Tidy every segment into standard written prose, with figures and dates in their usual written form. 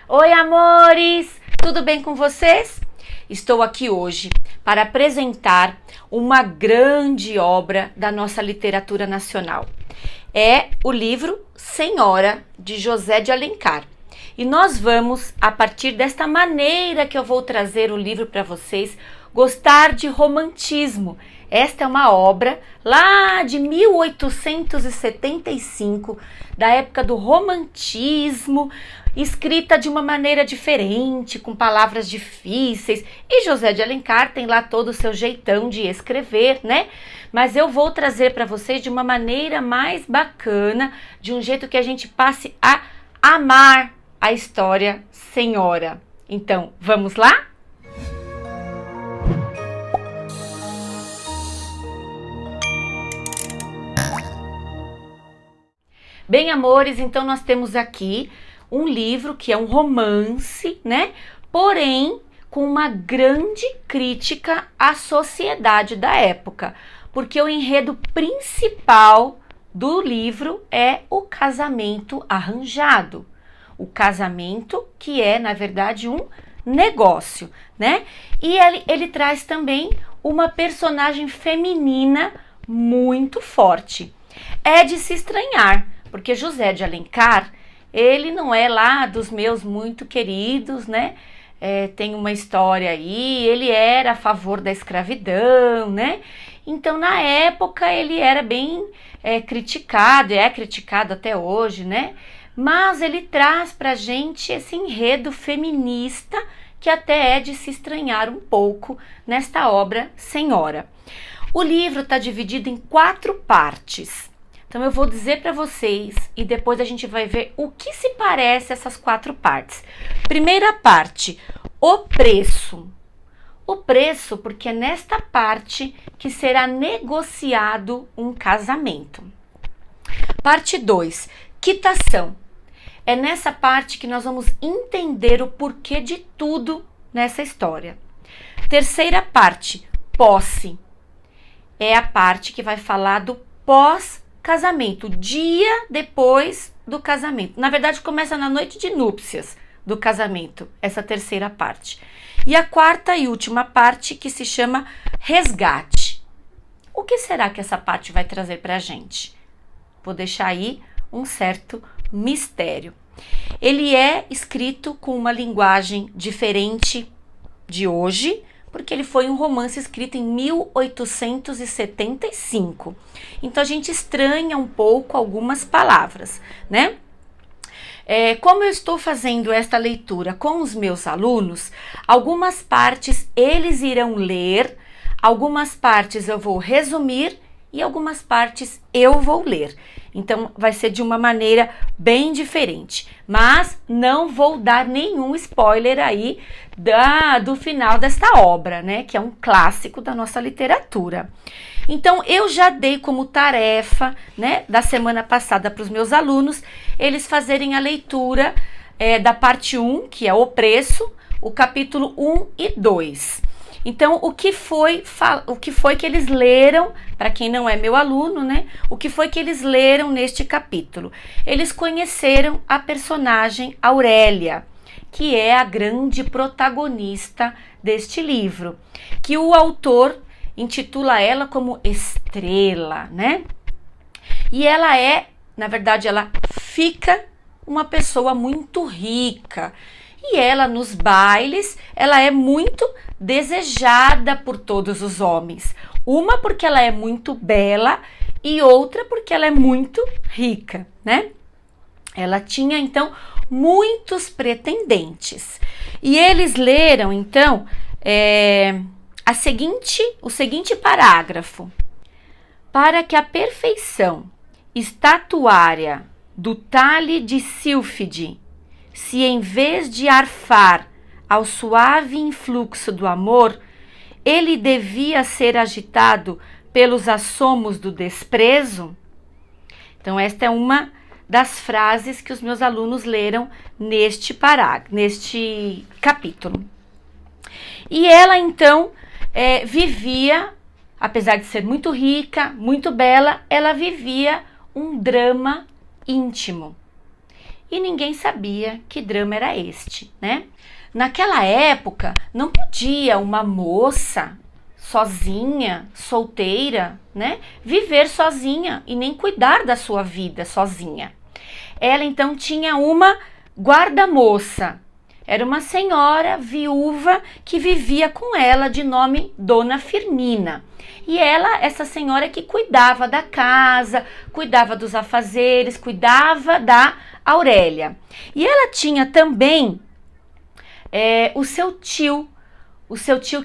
Oi, amores! Tudo bem com vocês? Estou aqui hoje para apresentar uma grande obra da nossa literatura nacional. É o livro Senhora, de José de Alencar. E nós vamos, a partir desta maneira que eu vou trazer o livro para vocês, gostar de romantismo. Esta é uma obra lá de 1875, da época do romantismo, escrita de uma maneira diferente, com palavras difíceis. E José de Alencar tem lá todo o seu jeitão de escrever, né? Mas eu vou trazer para vocês de uma maneira mais bacana, de um jeito que a gente passe a amar a história Senhora. Então, vamos lá? Bem, amores, então nós temos aqui um livro que é um romance, né? Porém, com uma grande crítica à sociedade da época, porque o enredo principal do livro é o casamento arranjado. O casamento que é, na verdade, um negócio, né? E ele traz também uma personagem feminina muito forte. É de se estranhar, porque José de Alencar, ele não é lá dos meus muito queridos, né? Tem uma história aí, ele era a favor da escravidão, né? Então, na época, ele era bem criticado, e é criticado até hoje, né? Mas ele traz pra gente esse enredo feminista que até é de se estranhar um pouco nesta obra Senhora. O livro está dividido em 4 partes. Então eu vou dizer para vocês e depois a gente vai ver o que se parece essas 4 partes. Primeira parte, o preço. O preço, porque é nesta parte que será negociado um casamento. Parte 2, quitação. É nessa parte que nós vamos entender o porquê de tudo nessa história. Terceira parte, posse. É a parte que vai falar do pós-casamento, dia depois do casamento. Na verdade, começa na noite de núpcias do casamento, essa terceira parte. E a quarta e última parte, que se chama resgate. O que será que essa parte vai trazer para a gente? Vou deixar aí um certo mistério. Ele é escrito com uma linguagem diferente de hoje, porque ele foi um romance escrito em 1875. Então a gente estranha um pouco algumas palavras, né? Como eu estou fazendo esta leitura com os meus alunos, algumas partes eles irão ler, algumas partes eu vou resumir e algumas partes eu vou ler. Então vai ser de uma maneira bem diferente, mas não vou dar nenhum spoiler aí do final desta obra, né, que é um clássico da nossa literatura. Então eu já dei como tarefa, né, da semana passada para os meus alunos, eles fazerem a leitura da parte 1, que é o preço, o capítulo 1 e 2. Então, o que foi que eles leram, para quem não é meu aluno, né? O que foi que eles leram neste capítulo? Eles conheceram a personagem Aurélia, que é a grande protagonista deste livro, que o autor intitula ela como Estrela, né? E ela na verdade, ela fica uma pessoa muito rica. E ela, nos bailes, ela é muito desejada por todos os homens. Uma porque ela é muito bela e outra porque ela é muito rica, né? Ela tinha, então, muitos pretendentes. E eles leram, então, o seguinte parágrafo. Para que a perfeição estatuária do talhe de sílfide, se em vez de arfar ao suave influxo do amor, ele devia ser agitado pelos assomos do desprezo? Então, esta é uma das frases que os meus alunos leram neste capítulo. E ela, então, vivia, apesar de ser muito rica, muito bela, ela vivia um drama íntimo. e ninguém sabia que drama era este, né? Naquela época, não podia uma moça sozinha, solteira, né, viver sozinha e nem cuidar da sua vida sozinha. Ela então tinha uma guarda-moça. Era uma senhora viúva que vivia com ela, de nome Dona Firmina. E ela, essa senhora que cuidava da casa, cuidava dos afazeres, cuidava da Aurélia. E ela tinha também o seu tio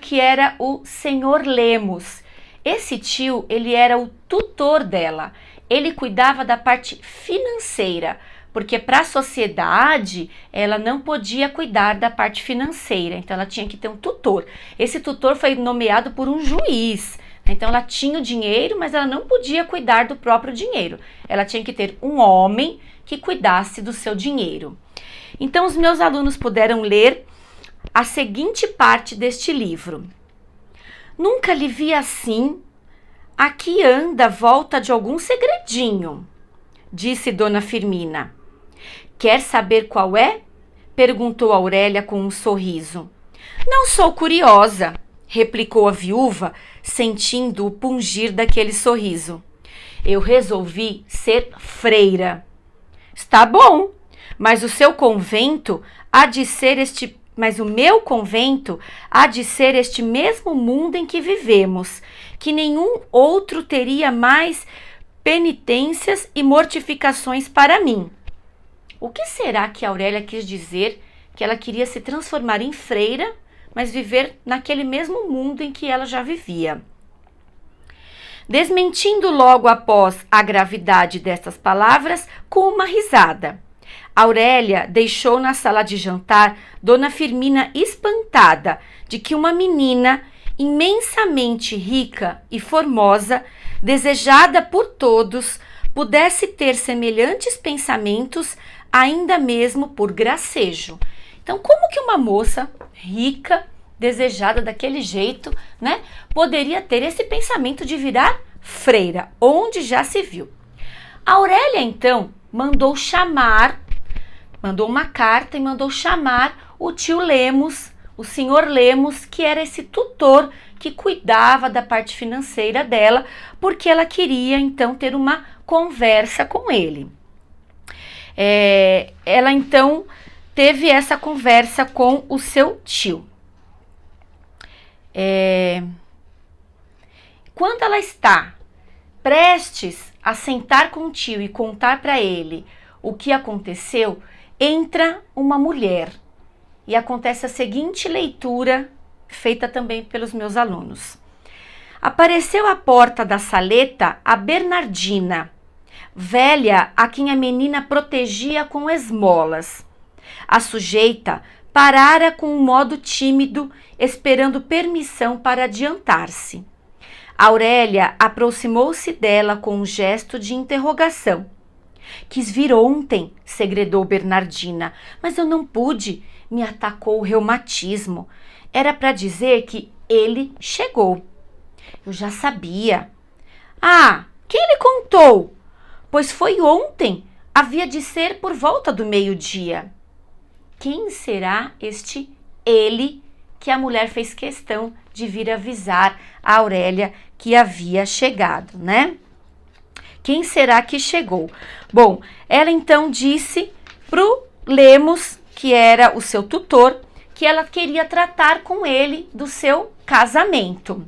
que era o senhor Lemos. Esse tio, ele era o tutor dela. Ele cuidava da parte financeira, porque para a sociedade ela não podia cuidar da parte financeira, então ela tinha que ter um tutor. Esse tutor foi nomeado por um juiz, então ela tinha o dinheiro, mas ela não podia cuidar do próprio dinheiro. Ela tinha que ter um homem que cuidasse do seu dinheiro. Então os meus alunos puderam ler a seguinte parte deste livro. Nunca lhe vi assim, aqui anda volta de algum segredinho, disse Dona Firmina. Quer saber qual é? Perguntou Aurélia com um sorriso. Não sou curiosa, replicou a viúva, sentindo o pungir daquele sorriso. Eu resolvi ser freira. Está bom, mas o meu convento há de ser este mesmo mundo em que vivemos, que nenhum outro teria mais penitências e mortificações para mim. O que será que Aurélia quis dizer? Que ela queria se transformar em freira, mas viver naquele mesmo mundo em que ela já vivia. Desmentindo logo após a gravidade destas palavras com uma risada. Aurélia deixou na sala de jantar Dona Firmina espantada de que uma menina imensamente rica e formosa, desejada por todos, pudesse ter semelhantes pensamentos, ainda mesmo por gracejo. Então, como que uma moça rica, desejada daquele jeito, né, poderia ter esse pensamento de virar freira, onde já se viu? A Aurélia, então, mandou uma carta e mandou chamar o tio Lemos, o senhor Lemos, que era esse tutor que cuidava da parte financeira dela, porque ela queria, então, ter uma conversa com ele. Ela então teve essa conversa com o seu tio. Quando ela está prestes a sentar com o tio e contar para ele o que aconteceu, entra uma mulher e acontece a seguinte leitura, feita também pelos meus alunos. Apareceu à porta da saleta a Bernardina, velha a quem a menina protegia com esmolas. A sujeita parara com um modo tímido, esperando permissão para adiantar-se. Aurélia aproximou-se dela com um gesto de interrogação. Quis vir ontem, segredou Bernardina, mas eu não pude, me atacou o reumatismo. Era para dizer que ele chegou. Eu já sabia. Ah, quem lhe contou? Pois foi ontem, havia de ser por volta do meio-dia. Quem será este ele que a mulher fez questão de vir avisar a Aurélia que havia chegado, né? Quem será que chegou? Bom, ela então disse pro Lemos, que era o seu tutor, que ela queria tratar com ele do seu casamento.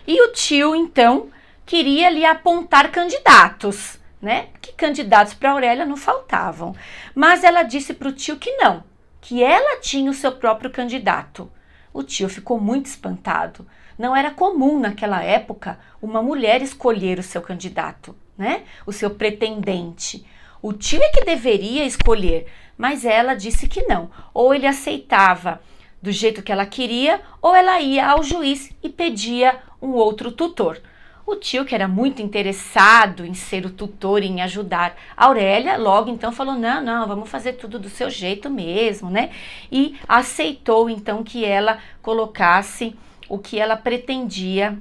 E o tio, então, queria lhe apontar candidatos, né? Que candidatos para Aurélia não faltavam. Mas ela disse para o tio que não, que ela tinha o seu próprio candidato. O tio ficou muito espantado. Não era comum naquela época uma mulher escolher o seu candidato, né? O seu pretendente. O tio é que deveria escolher, mas ela disse que não. Ou ele aceitava do jeito que ela queria, ou ela ia ao juiz e pedia um outro tutor. O tio, que era muito interessado em ser o tutor e em ajudar a Aurélia, logo então falou, não, vamos fazer tudo do seu jeito mesmo, né? E aceitou então que ela colocasse o que ela pretendia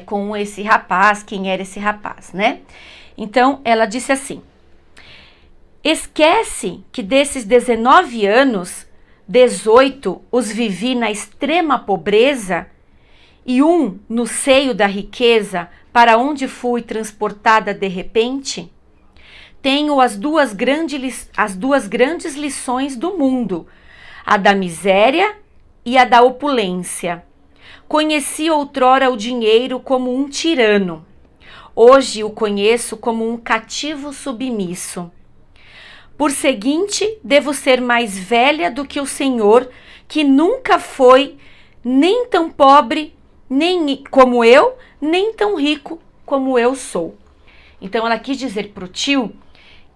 com esse rapaz, quem era esse rapaz, né? Então ela disse assim, Esquece que desses 19 anos, 18 os vivi na extrema pobreza e um no seio da riqueza, para onde fui transportada de repente? Tenho as duas grandes lições do mundo, a da miséria e a da opulência. Conheci outrora o dinheiro como um tirano. Hoje o conheço como um cativo submisso. Por seguinte, devo ser mais velha do que o Senhor, que nunca foi nem tão pobre nem como eu, nem tão rico como eu sou. Então ela quis dizer para o tio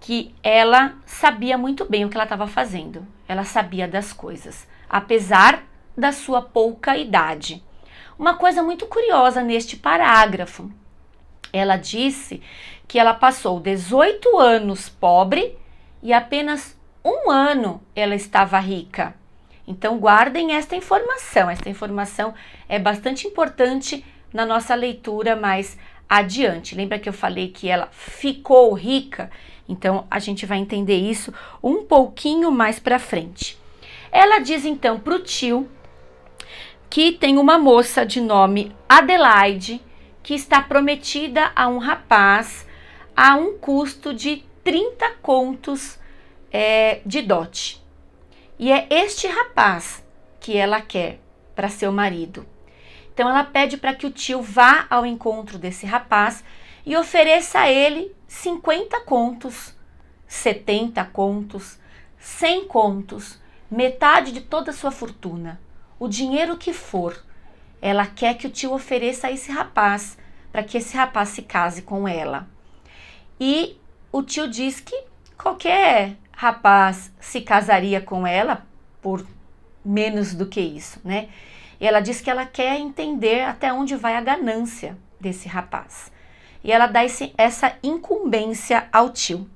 que ela sabia muito bem o que ela estava fazendo. Ela sabia das coisas, apesar da sua pouca idade. Uma coisa muito curiosa neste parágrafo. Ela disse que ela passou 18 anos pobre e apenas 1 ano ela estava rica. Então guardem esta informação. Esta informação é bastante importante na nossa leitura mais adiante. Lembra que eu falei que ela ficou rica? Então a gente vai entender isso um pouquinho mais para frente. Ela diz então para o tio que tem uma moça de nome Adelaide que está prometida a um rapaz a um custo de 30 contos de dote. E é este rapaz que ela quer para seu marido. Então ela pede para que o tio vá ao encontro desse rapaz e ofereça a ele 50 contos, 70 contos, 100 contos, metade de toda a sua fortuna, o dinheiro que for. Ela quer que o tio ofereça a esse rapaz, para que esse rapaz se case com ela. E o tio diz que qualquer rapaz se casaria com ela por menos do que isso, né? E ela diz que ela quer entender até onde vai a ganância desse rapaz. E ela dá essa incumbência ao tio.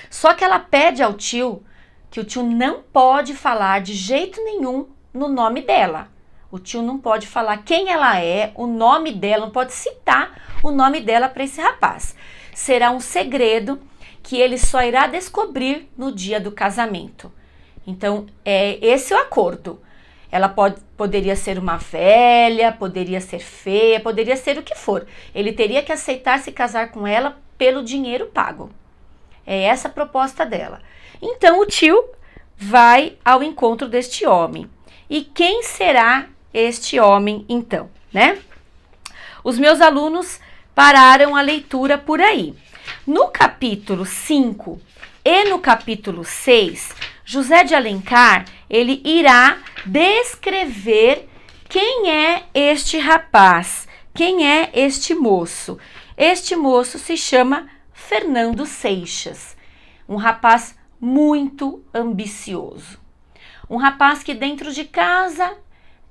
Só que ela pede ao tio que o tio não pode falar de jeito nenhum no nome dela. O tio não pode falar quem ela é, o nome dela, não pode citar o nome dela para esse rapaz. Será um segredo que ele só irá descobrir no dia do casamento. Então, esse é o acordo. Ela poderia ser uma velha, poderia ser feia, poderia ser o que for. Ele teria que aceitar se casar com ela pelo dinheiro pago. É essa a proposta dela. Então, o tio vai ao encontro deste homem. E quem será este homem, então, né? Os meus alunos pararam a leitura por aí. No capítulo 5 e no capítulo 6, José de Alencar, ele irá descrever quem é este rapaz, quem é este moço. Este moço se chama Fernando Seixas, um rapaz muito ambicioso. Um rapaz que dentro de casa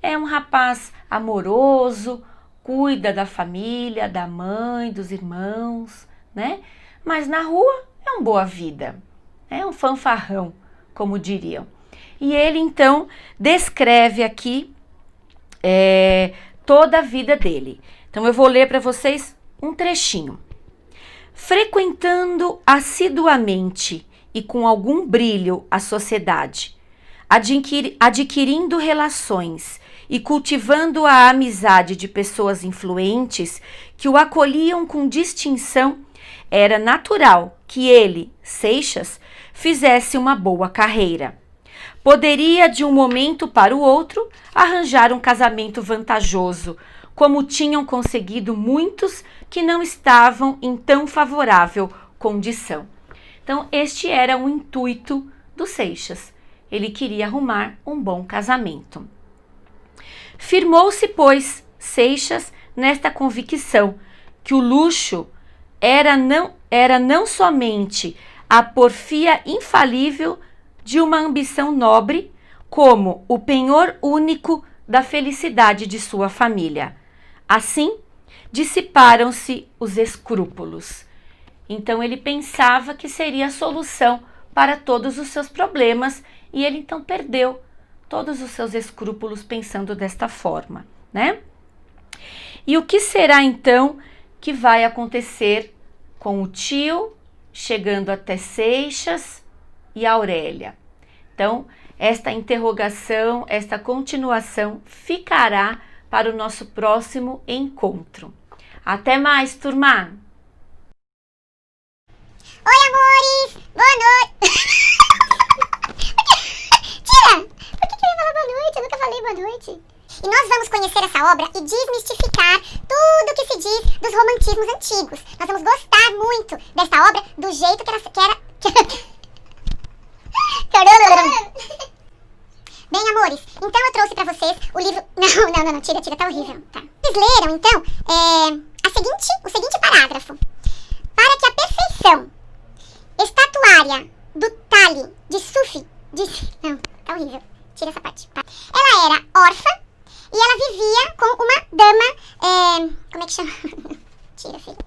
é um rapaz amoroso, cuida da família, da mãe, dos irmãos, né? Mas na rua é um boa vida, é um fanfarrão, como diriam. E ele então descreve aqui toda a vida dele. Então eu vou ler para vocês um trechinho. Frequentando assiduamente e com algum brilho a sociedade, adquirindo relações e cultivando a amizade de pessoas influentes que o acolhiam com distinção, era natural que ele, Seixas, fizesse uma boa carreira. Poderia, de um momento para o outro, arranjar um casamento vantajoso, como tinham conseguido muitos que não estavam em tão favorável condição. Então, este era o intuito do Seixas. Ele queria arrumar um bom casamento. Firmou-se, pois, Seixas nesta convicção que o luxo era não somente a porfia infalível de uma ambição nobre, como o penhor único da felicidade de sua família. Assim, dissiparam-se os escrúpulos. Então ele pensava que seria a solução para todos os seus problemas e ele então perdeu todos os seus escrúpulos pensando desta forma, né? E o que será então que vai acontecer com o tio chegando até Seixas e Aurélia. Então, esta interrogação, esta continuação ficará para o nosso próximo encontro. Até mais, turma! Oi, amores! Boa noite! Tira! Por que eu ia falar boa noite? Eu nunca falei boa noite. E nós vamos conhecer essa obra e desmistificar tudo o que se diz dos romantismos antigos. Nós vamos gostar muito dessa obra do jeito que era... Bem, amores, então eu trouxe pra vocês o livro... Não, tira, tá horrível. Tá. Vocês leram, então, o seguinte parágrafo. Para que a perfeição estatuária do talhe de Sufi... Não, tá horrível. Tira essa parte. Ela era órfã e ela vivia com uma dama... Como é que chama? Tira, filho.